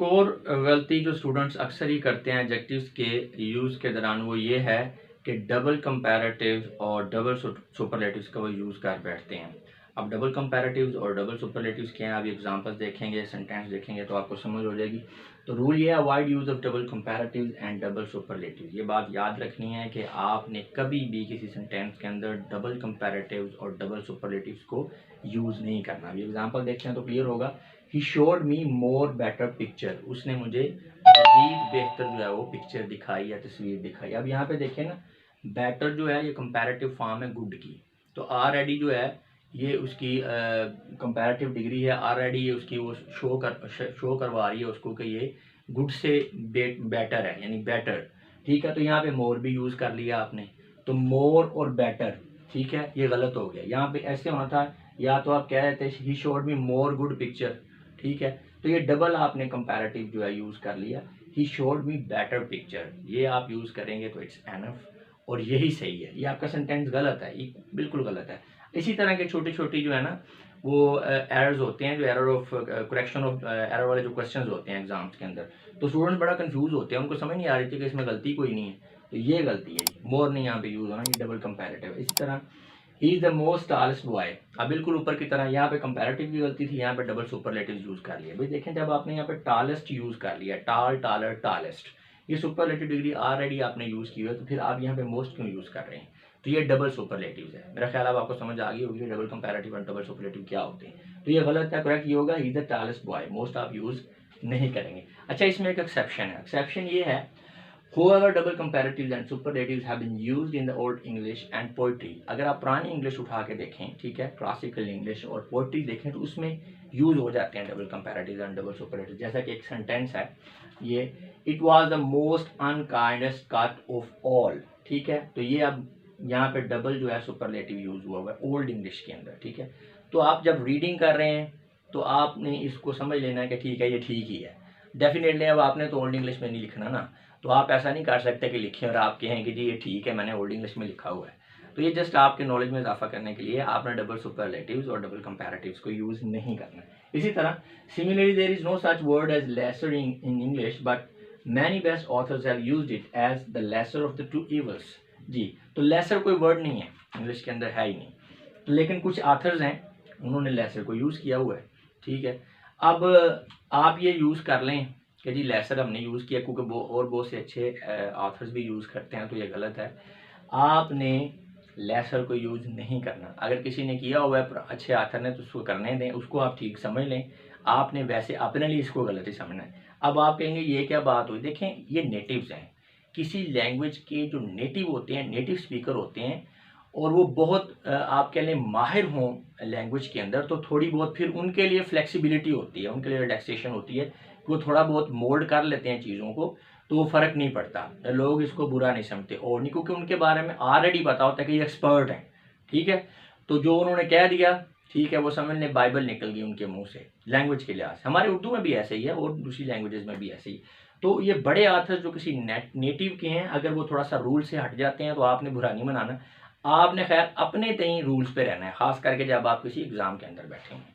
और गलती जो स्टूडेंट्स अक्सर ही करते हैं एडजेक्टिव्स के यूज़ के दौरान वो ये है कि डबल कंपैरेटिव्स और डबल सुपरलेटिव्स का वो यूज़ कर बैठते हैं। अब डबल कंपैरेटिव्स और डबल सुपरलेटिव्स क्या हैं, आप एग्जांपल्स देखेंगे, सेंटेंस देखेंगे तो आपको समझ हो जाएगी। तो रूल ये है, avoid use of double comparatives and double superlatives. ये बात याद रखनी है कि आपने कभी भी किसी सेंटेंस के अंदर डबल कंपैरेटिव्स और डबल सुपरलेटिव्स को यूज़ नहीं करना। अभी एग्जांपल देखते हैं तो क्लियर होगा। He showed me more better picture, उसने मुझे मजीद बेहतर जो है वो पिक्चर दिखाई या तस्वीर दिखाई। अब यहाँ पे देखें ना, बेटर जो है ये कंपैरेटिव फॉर्म है गुड की, तो ऑलरेडी जो है ये उसकी कंपैरेटिव डिग्री है, ऑलरेडी ये उसकी वो शो करवा रही है उसको कि ये गुड से बेटर है, यानी बेटर। ठीक है, तो यहाँ पे मोर भी यूज़ कर लिया आपने, तो मोर और बेटर, ठीक है, ये गलत हो गया। यहाँ पे ऐसे होना था, या तो आप कह रहे थे he showed me more good picture, ठीक है, तो ये डबल आपने कंपैरेटिव जो है यूज़ कर लिया, he showed me better picture, ये आप यूज़ करेंगे तो इट्स एनफ, और यही सही है। ये आपका सेंटेंस गलत है, ये बिल्कुल गलत है। इसी तरह के छोटी छोटी जो है ना वो एरर्स होते हैं, जो error of correction of error वाले जो क्वेश्चंस होते हैं एग्जाम्स के अंदर, तो स्टूडेंट्स बड़ा कंफ्यूज होते हैं, उनको समझ नहीं आ रही थी कि इसमें गलती कोई नहीं है, तो ये गलती है, मोर नहीं यहाँ पे यूज़ होना, ये डबल कंपैरेटिव है। इसी तरह he is the most tallest boy, अब बिल्कुल ऊपर की तरह यहाँ पे कंपैरेटिव की गलती थी, यहाँ पे डबल सुपरलेटिव यूज कर लिया। भाई देखें, जब आपने यहाँ पे टालेस्ट यूज कर लिया, टाल टालर टालेस्ट, ये सुपरलेटिव डिग्री ऑलरेडी आपने यूज की है, तो फिर आप यहाँ पे मोस्ट क्यों यूज कर रहे हैं? तो ये डबल सुपरलेटिव है। मेरा ख्याल अब आपको समझ आ गई होगी डबल कंपैरेटिव और डबल सुपरलेटिव क्या होते हैं। तो ये गलत है, करेक्ट ये होगा he is the tallest boy, most आप यूज नहीं करेंगे। अच्छा, इसमें एक एक्सेप्शन है, एक्सेप्शन ये है, However, double comparatives and superlatives have been used in the Old English and poetry. अगर आप पुरानी इंग्लिश उठा के देखें, ठीक है, क्लासिकल इंग्लिश और पोइट्री देखें, तो उसमें यूज हो जाते हैं double comparatives and double superlatives. जैसा कि एक सेंटेंस है ये, it was the most unkindest cut of all, ठीक है, तो ये अब यहाँ पे डबल जो है सुपरलेटिव यूज हुआ है ओल्ड इंग्लिश के अंदर, ठीक है। तो आप जब रीडिंग कर रहे हैं तो आपने इसको समझ लेना है कि ठीक है ये ठीक ही है। डेफिनेटली अब आपने तो ओल्ड इंग्लिश में नहीं लिखना ना, तो आप ऐसा नहीं कर सकते कि लिखें और आप कहें कि जी ये ठीक है, मैंने ओल्ड इंग्लिश में लिखा हुआ है। तो ये जस्ट आपके नॉलेज में इजाफा करने के लिए आपने डबल सुपरलेटिव्स और डबल कंपैरेटिव्स को यूज़ नहीं करना। इसी तरह similarly there is no such word as lesser in English, but many best authors have used it as the lesser of the two evils. जी, तो लेसर कोई वर्ड नहीं है इंग्लिश के अंदर, है ही नहीं, तो लेकिन कुछ ऑथर्स हैं उन्होंने लेसर को यूज़ किया हुआ है, ठीक है। अब आप ये यूज़ कर लें कि जी लेसर हमने यूज़ किया, क्योंकि और बहुत से अच्छे ऑथर्स भी यूज़ करते हैं, तो ये गलत है। आपने लेसर को यूज़ नहीं करना। अगर किसी ने किया हुआ है अच्छे ऑथर ने, तो उसको करने दें, उसको आप ठीक समझ लें। आपने वैसे अपने लिए इसको गलत ही समझना है। अब आप कहेंगे ये क्या बात हुई? देखें, ये नेटिव्स हैं, किसी लैंग्वेज के जो नेटिव होते हैं, नेटिव स्पीकर होते हैं, और वो बहुत आप कह लें माहिर हों लैंग्वेज के अंदर, तो थोड़ी बहुत फिर उनके लिए फ्लेक्सिबिलिटी होती है, उनके लिए रिलैक्सेशन होती है, वो थोड़ा बहुत मोल्ड कर लेते हैं चीज़ों को, तो वो फ़र्क नहीं पड़ता, लोग इसको बुरा नहीं समझते और नहीं, क्योंकि उनके बारे में ऑलरेडी पता होता है कि ये एक्सपर्ट हैं, ठीक है। तो जो उन्होंने कह दिया, ठीक है, वो समझ लें बाइबल निकल गई उनके मुंह से, लैंग्वेज के लिहाज से। हमारे उर्दू में भी ऐसे ही है और दूसरी लैंग्वेजेस में भी ऐसे ही। तो ये बड़े आथर जो किसी नेटिव के हैं, अगर वो थोड़ा सा रूल से हट जाते हैं तो आपने बुरा नहीं मनाना, आपने खैर अपने तय रूल्स पे रहना है, खास करके जब आप किसी एग्ज़ाम के अंदर बैठेंगे।